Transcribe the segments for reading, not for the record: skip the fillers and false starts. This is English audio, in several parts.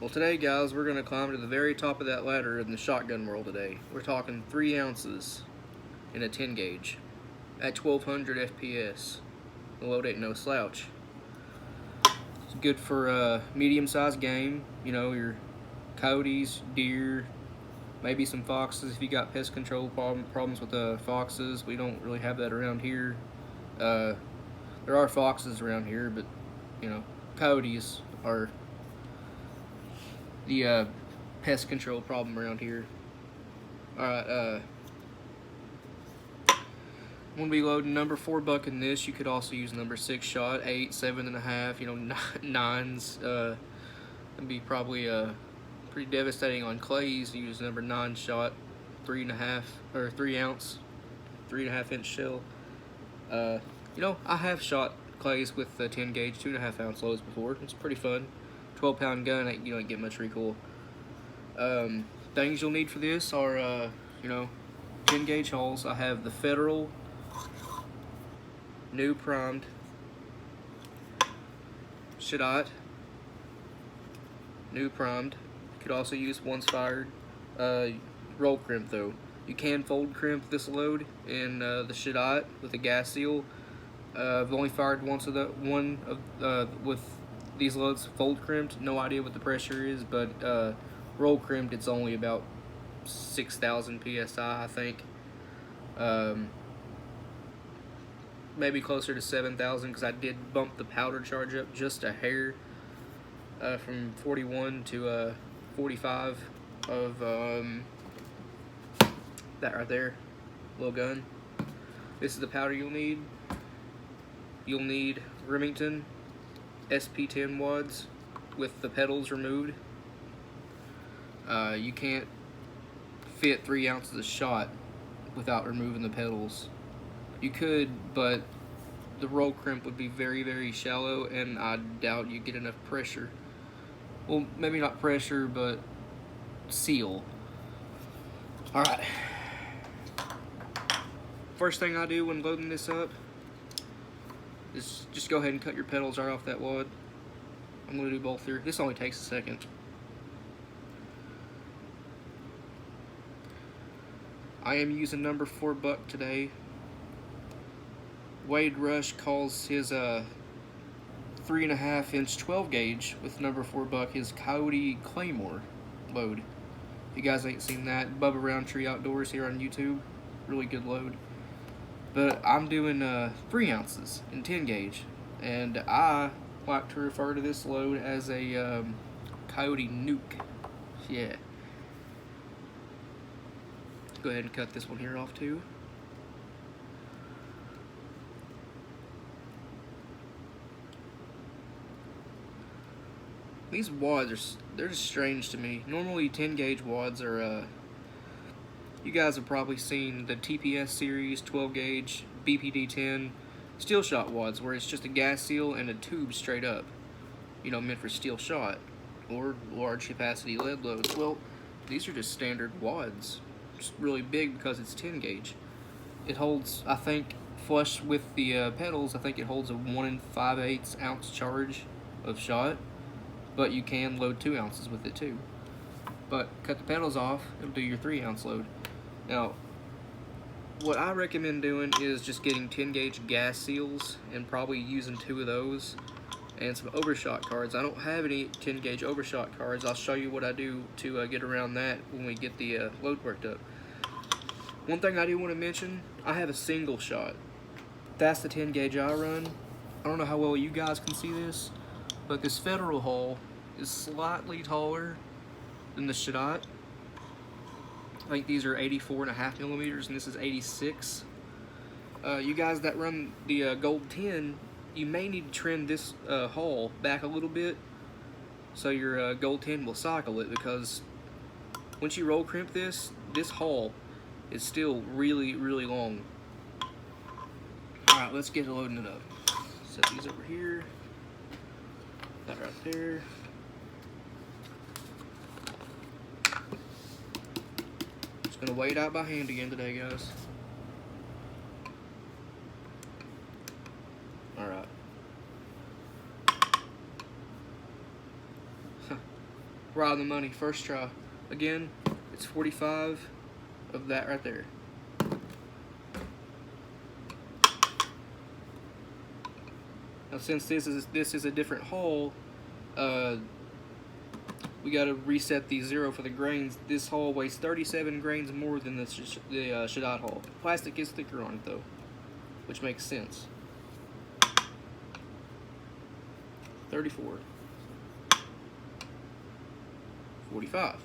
Well, today, guys, we're going to climb to the very top of that ladder in the shotgun world today. We're talking 3 ounces in a 10 gauge at 1200 FPS. The load ain't no slouch. It's good for a medium-sized game. You know, your coyotes, deer, maybe some foxes if you got pest control problems with foxes. We don't really have that around here. There are foxes around here, but, you know, coyotes are the pest control problem around here. Alright, I'm going to be loading number 4 buck in this. You could also use number 6 shot, 8, 7.5, you know, 9s. It'd be probably pretty devastating on clays to use number 9 shot, 3.5 or 3 ounce, 3.5 inch shell. You know, I have shot clays with 10 gauge, 2.5 ounce loads before. It's pretty fun. 12-pound gun, you don't get much recoil. Things you'll need for this are, you know, 10 gauge holes. I have the Federal new primed Coyote, new primed. You could also use once fired. Roll crimp though. You can fold crimp this load in the Coyote with a gas seal. I've only fired once of with these loads fold crimped. No idea what the pressure is, but roll crimped it's only about 6,000 psi, I think. Maybe closer to 7,000 because I did bump the powder charge up just a hair from 41 to 45 of that right there, little gun. This is the powder you'll need. You'll need Remington SP10 wads with the pedals removed. You can't fit 3 ounces of shot without removing the pedals. You could, but the roll crimp would be very, very shallow, and I doubt you get enough pressure. Well, maybe not pressure, but seal. Alright. First thing I do when loading this up is just go ahead and cut your pedals right off that wad. I'm going to do both here. This only takes a second. I am using number 4 buck today. Wade Rush calls his 3.5 inch 12 gauge with number 4 buck his Coyote Claymore load. If you guys ain't seen that, Bubba Roundtree Outdoors here on YouTube. Really good load. But I'm doing 3 ounces in 10 gauge, and I like to refer to this load as a Coyote Nuke. Yeah. Go ahead and cut this one here off too. These wads they're just strange to me. Normally 10 gauge wads are you guys have probably seen the TPS series 12 gauge BPD-10 steel shot wads where it's just a gas seal and a tube straight up. You know, meant for steel shot or large capacity lead loads. Well, these are just standard wads. It's really big because it's 10 gauge. It holds, I think, flush with the pedals, I think it holds a 1 5/8 ounce charge of shot, but you can load 2 ounces with it too. But cut the pedals off, it'll do your 3 ounce load. Now, what I recommend doing is just getting 10 gauge gas seals and probably using 2 of those and some overshot cards. I don't have any 10 gauge overshot cards. I'll show you what I do to get around that when we get the load worked up. One thing I do want to mention, I have a single shot. That's the 10 gauge I run. I don't know how well you guys can see this, but this Federal hull is slightly taller than the Coyote. I think these are 84.5 millimeters and this is 86. You guys that run the Gold 10, you may need to trim this hull back a little bit so your Gold 10 will cycle it, because once you roll crimp this hull is still really, really long. Alright, let's get loading it up. Set these over here. That right there. Just gonna weigh it out by hand again today, guys. Alright. Right on the money, first try. Again, it's 45 of that right there. Now since this is a different hole, we got to reset the zero for the grains. This hole weighs 37 grains more than the Shaddad hole. Plastic is thicker on it though, which makes sense. 34. 45.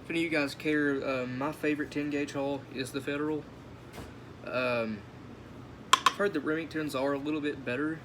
If any of you guys care, my favorite 10 gauge hole is the Federal. I've heard the Remingtons are a little bit better.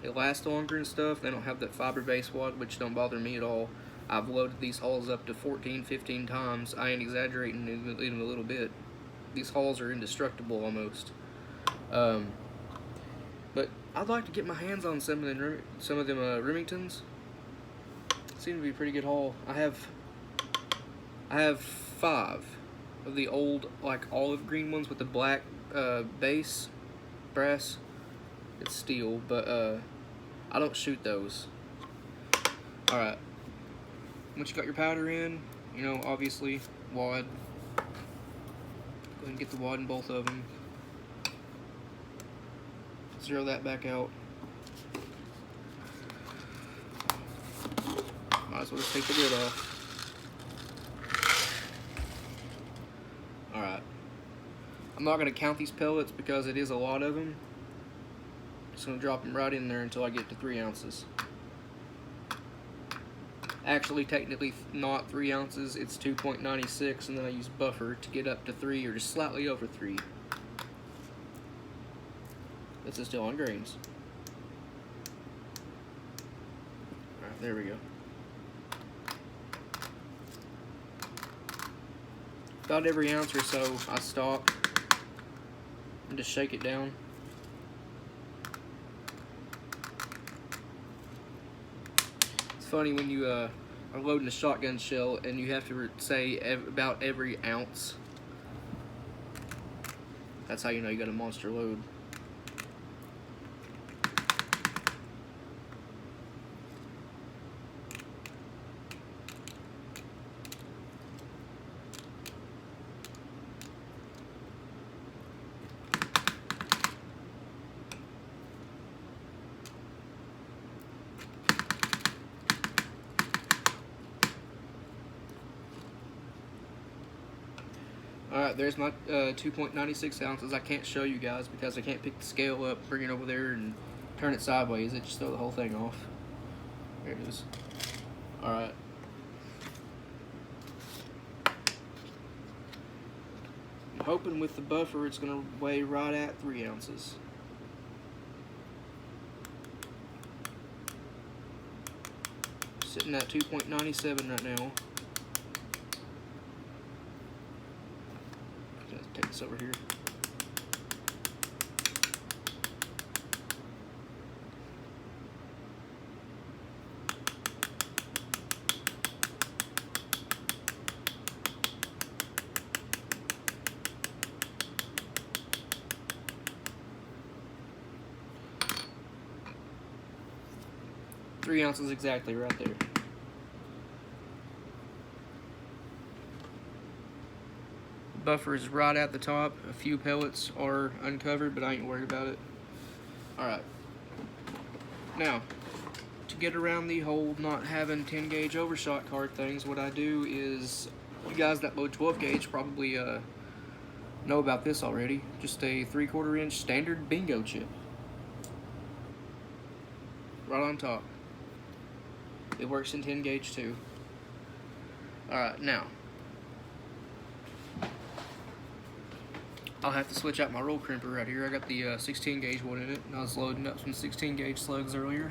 They last longer and stuff. They don't have that fiber-based wad, which don't bother me at all. I've loaded these hulls up to 14, 15 times. I ain't exaggerating even a little bit. These hulls are indestructible almost. But I'd like to get my hands on some of them Remingtons. Seem to be a pretty good haul. I have 5 of the old, like, olive green ones with the black base, brass. It's steel, but I don't shoot those. Alright. Once you got your powder in, you know, obviously, wad. Go ahead and get the wad in both of them. Zero that back out. Might as well just take the lid off. Alright. I'm not going to count these pellets because it is a lot of them. Just going to drop them right in there until I get to 3 ounces. Actually, technically not 3 ounces, it's 2.96, and then I use buffer to get up to 3 or just slightly over 3. This is still on grains. Alright, there we go. About every ounce or so, I stop and just shake it down. It's funny when you are loading a shotgun shell and you have to say about every ounce. That's how you know you got a monster load. Alright, there's my 2.96 ounces. I can't show you guys because I can't pick the scale up, bring it over there, and turn it sideways. It just throw the whole thing off. There it is. Alright. I'm hoping with the buffer it's going to weigh right at 3 ounces. Sitting at 2.97 right now. Take this over here. Three ounces exactly right there. Buffer is right at the top. A few pellets are uncovered, but I ain't worried about it. Alright. Now, to get around the whole not having 10 gauge overshot card things, what I do is, you guys that load 12 gauge probably know about this already. Just a 3/4 inch standard bingo chip. Right on top. It works in 10 gauge too. Alright, now. I'll have to switch out my roll crimper right here. I got the 16 gauge one in it, and I was loading up some 16 gauge slugs earlier.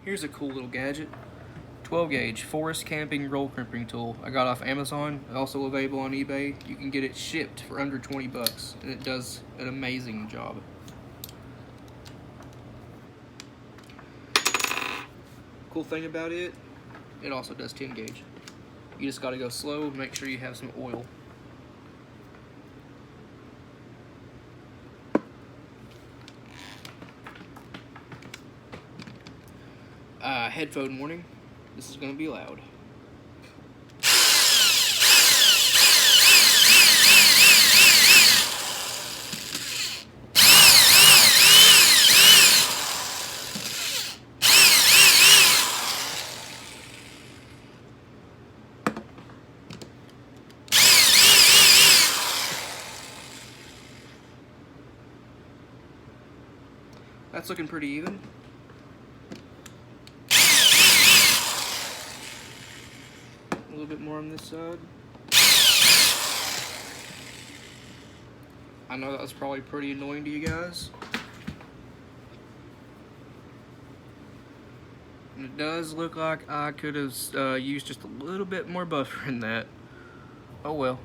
Here's a cool little gadget. 12 gauge forest camping roll crimping tool. I got off Amazon, also available on eBay. You can get it shipped for under 20 bucks, and it does an amazing job. Cool thing about it it also does 10 gauge. You just gotta go slow, make sure you have some oil. Headphone warning, this is gonna be loud. That's looking pretty even. A little bit more on this side. I know that was probably pretty annoying to you guys. And it does look like I could have used just a little bit more buffer in that. Oh well.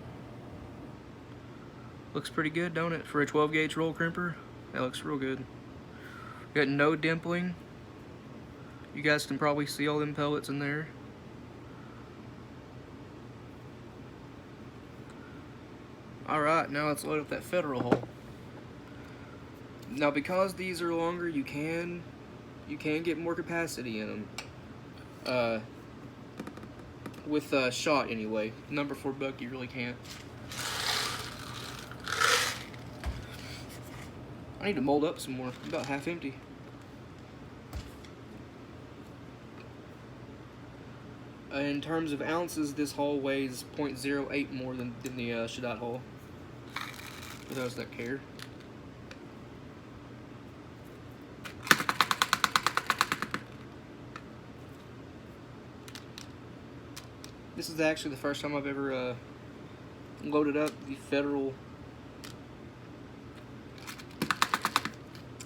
Looks pretty good, don't it? For a 12 gauge roll crimper, that looks real good. Got no dimpling. You guys can probably see all them pellets in there. Alright, now let's load up that federal hole. Now because these are longer, you can get more capacity in them. With shot anyway. Number 4 buck, you really can't. I need to mold up some more. I'm about half empty. In terms of ounces, this hole weighs 0.08 more than the Shadot hole. For those that care. This is actually the first time I've ever loaded up the federal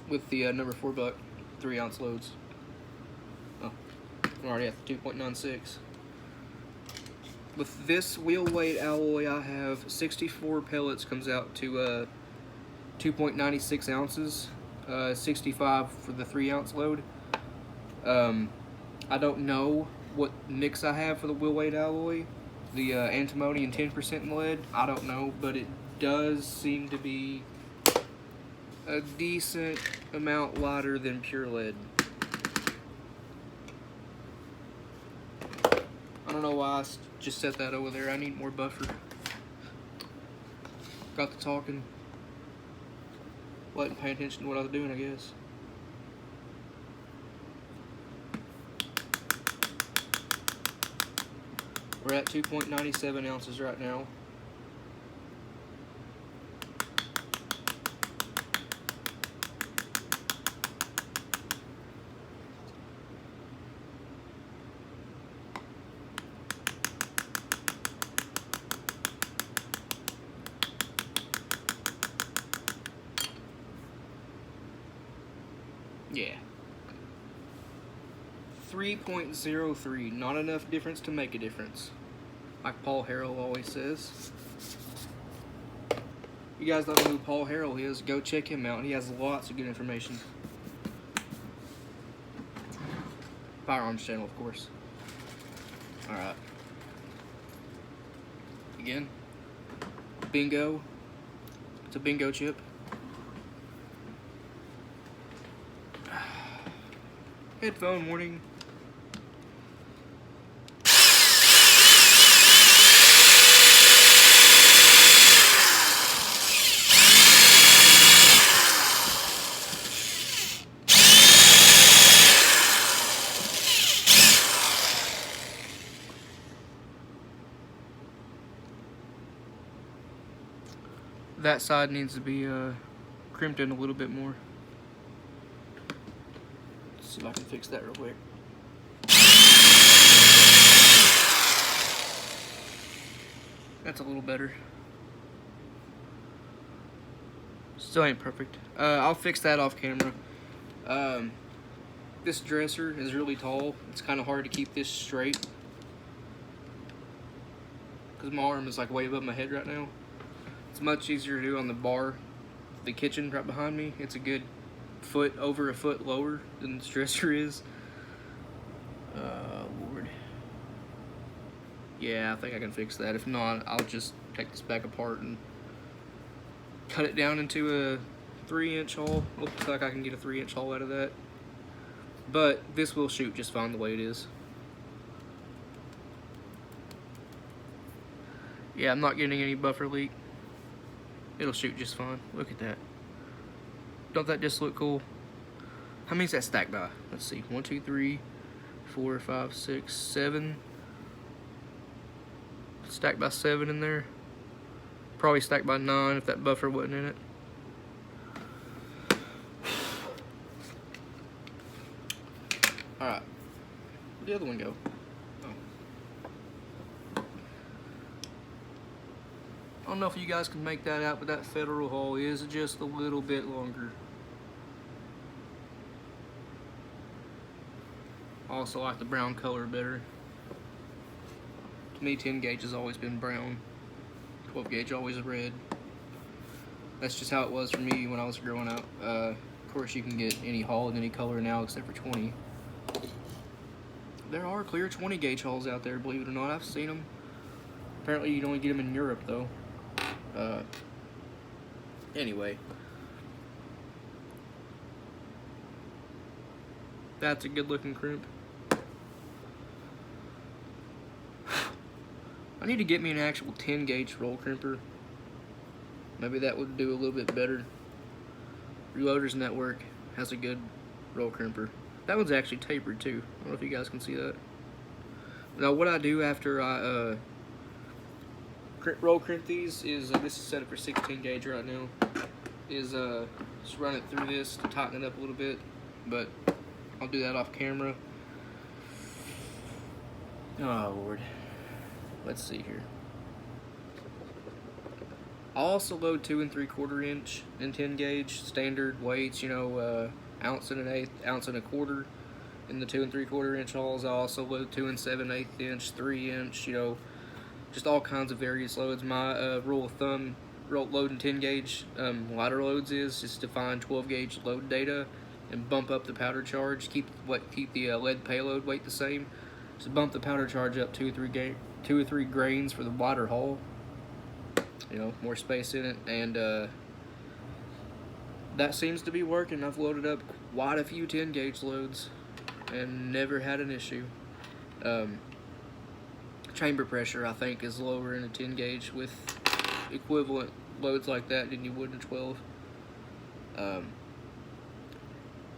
with the number 4 buck 3 ounce loads. Oh, I'm already at 2.96. With this wheel weight alloy, I have 64 pellets, comes out to 2.96 ounces, 65 for the 3 ounce load. I don't know what mix I have for the wheel weight alloy, the antimony and 10% lead. I don't know, but it does seem to be a decent amount lighter than pure lead. I don't know why I just set that over there. I need more buffer. Got to talking. Wasn't paying attention to what I was doing, I guess. We're at 2.97 ounces right now. Yeah. 3.03, not enough difference to make a difference. Like Paul Harrell always says. You guys don't know who Paul Harrell is, go check him out. He has lots of good information. Firearms channel, of course. Alright. Again. Bingo. It's a bingo chip. Headphone warning. That side needs to be crimped in a little bit more. Let's see if I can fix that real quick. That's a little better. Still ain't perfect. I'll fix that off camera. This dresser is really tall. It's kind of hard to keep this straight because my arm is like way above my head right now. It's much easier to do on the bar, the kitchen right behind me. It's a good over a foot lower than this dresser is. Lord. Yeah, I think I can fix that. If not, I'll just take this back apart and cut it down into a 3-inch hole. Looks like I can get a 3-inch hole out of that. But this will shoot just fine the way it is. Yeah, I'm not getting any buffer leak. It'll shoot just fine. Look at that. Don't that just look cool? How many's that stacked by? Let's see. 1, 2, 3, 4, 5, 6, 7. Stacked by 7 in there. Probably stacked by 9 if that buffer wasn't in it. Alright. Where'd the other one go? Oh. I don't know if you guys can make that out, but that federal hole is just a little bit longer. I also like the brown color better. To me, 10 gauge has always been brown. 12 gauge always red. That's just how it was for me when I was growing up. Of course, you can get any hull in any color now except for 20. There are clear 20 gauge hulls out there, believe it or not. I've seen them. Apparently, you only get them in Europe, though. Anyway. That's a good looking crimp. I need to get me an actual 10 gauge roll crimper. Maybe that would do a little bit better. Reloaders Network has a good roll crimper. That one's actually tapered too. I don't know if you guys can see that. Now what I do after I roll crimp these is, this is set up for 16 gauge right now, is just run it through this to tighten it up a little bit, but I'll do that off camera. Oh Lord. Let's see here. I'll also load 2 3/4 inch and 10 gauge standard weights, you know, ounce and 1/8, ounce and 1/4 in the 2 3/4 inch holes. I also load 2 7/8 inch, 3 inch, you know, just all kinds of various loads. My rule of thumb, loading 10 gauge lighter loads is just to find 12 gauge load data and bump up the powder charge. Keep the lead payload weight the same. Just bump the powder charge up 2 or 3 grains for the wider hull. You know, more space in it, and that seems to be working. I've loaded up quite a few 10 gauge loads and never had an issue. Chamber pressure, I think, is lower in a 10 gauge with equivalent loads like that than you would in a 12. If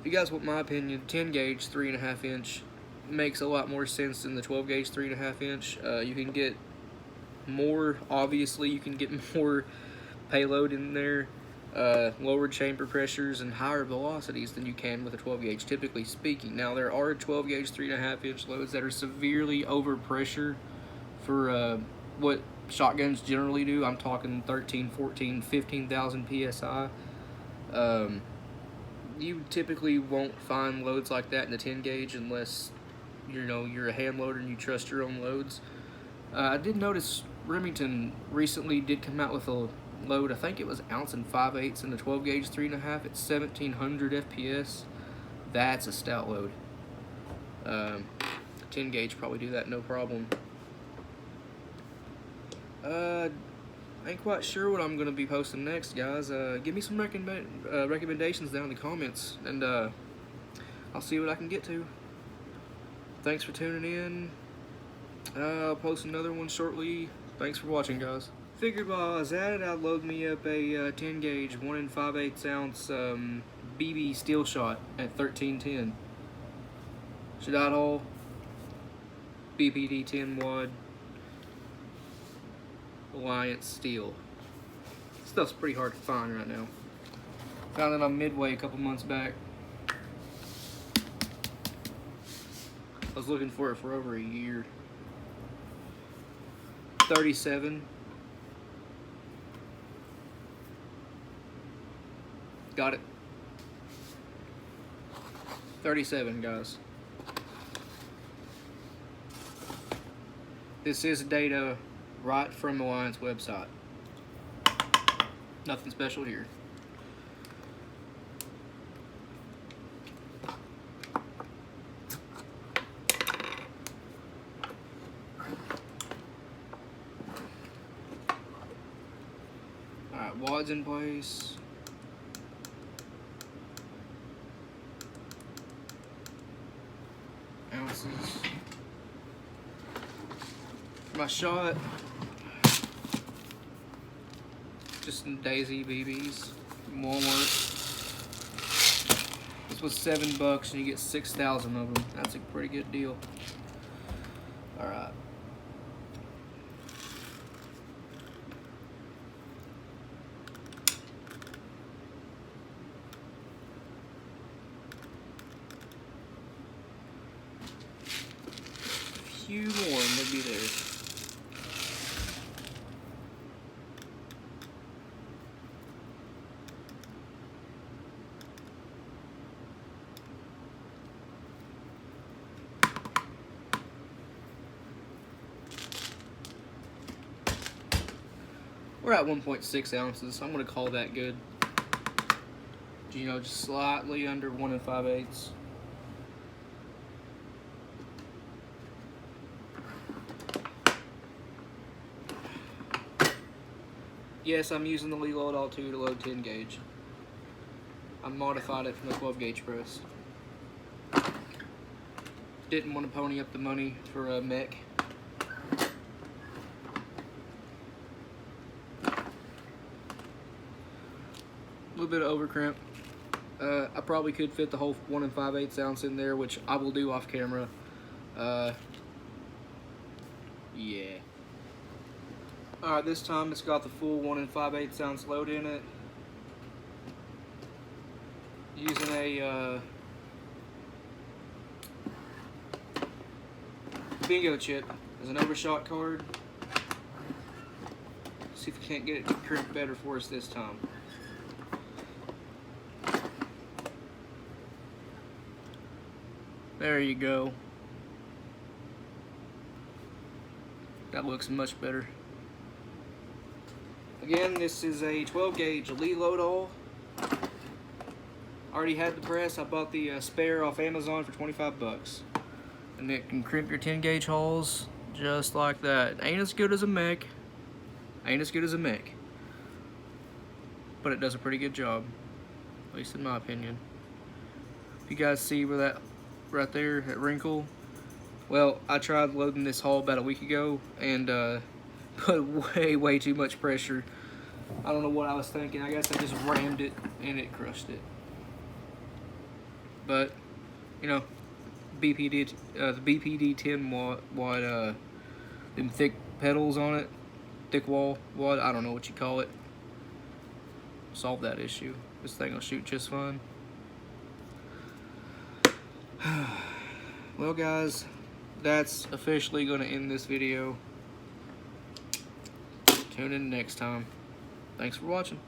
you guys want my opinion, 10 gauge 3.5 inch makes a lot more sense than the 12 gauge 3.5 inch. You can get more, obviously you can get more payload in there, lower chamber pressures and higher velocities than you can with a 12 gauge, typically speaking. Now there are 12 gauge 3.5 inch loads that are severely over pressure for what shotguns generally do. I'm talking 13, 14, 15,000 psi. You typically won't find loads like that in the 10 gauge unless you're a hand loader and you trust your own loads. I did notice Remington recently did come out with a load. I think it was ounce and 5/8 in the 12 gauge 3.5 at 1700 FPS. That's a stout load. 10 gauge probably do that no problem. Ain't quite sure what I'm going to be posting next, guys. Give me some recommendations down in the comments, and I'll see what I can get to. Thanks for tuning in. I'll post another one shortly. Thanks for watching, guys. Figured while I was at it, I'd load me up a 10 gauge 1 5/8 ounce BB steel shot at 1310. Shadot hole, BPD 10 wad, Alliance steel. Stuff's pretty hard to find right now. Found it on Midway a couple months back. I was looking for it for over a year. 37. Got it. 37, guys. This is data right from the Alliance website. Nothing special here. Alright, wads in place. Ounces. For my shot, just some Daisy BBs from Walmart. This was $7 and you get 6,000 of them. That's a pretty good deal. Alright. Few more and they'll be there. We're at 1.6 ounces, so I'm going to call that good. You know, just slightly under 1 5/8. Yes, I'm using the Reload All 2 to load 10 gauge. I modified it from the 12 gauge press. Didn't want to pony up the money for a mech. A little bit of overcrimp. I probably could fit the whole 1 5/8 ounce in there, which I will do off camera. Yeah. Alright, this time it's got the full 1 5/8 ounce load in it. Using a bingo chip as an overshot card. See if we can't get it to crimp better for us this time. There you go. That looks much better. Again, this is a 12 gauge Reload All. Already had the press. I bought the spare off Amazon for 25 bucks. And it can crimp your 10 gauge holes just like that. Ain't as good as a mech. Ain't as good as a mech. But it does a pretty good job. At least in my opinion. If you guys see where that right there, that wrinkle. Well, I tried loading this hole about a week ago and put way too much pressure. I don't know what I was thinking. I guess I just rammed it and it crushed it. But, you know, the BPD 10 watt, them thick pedals on it, thick wall wad, I don't know what you call it. Solve that issue. This thing will shoot just fine. Well guys, that's officially going to end this video. Tune in next time. Thanks for watching.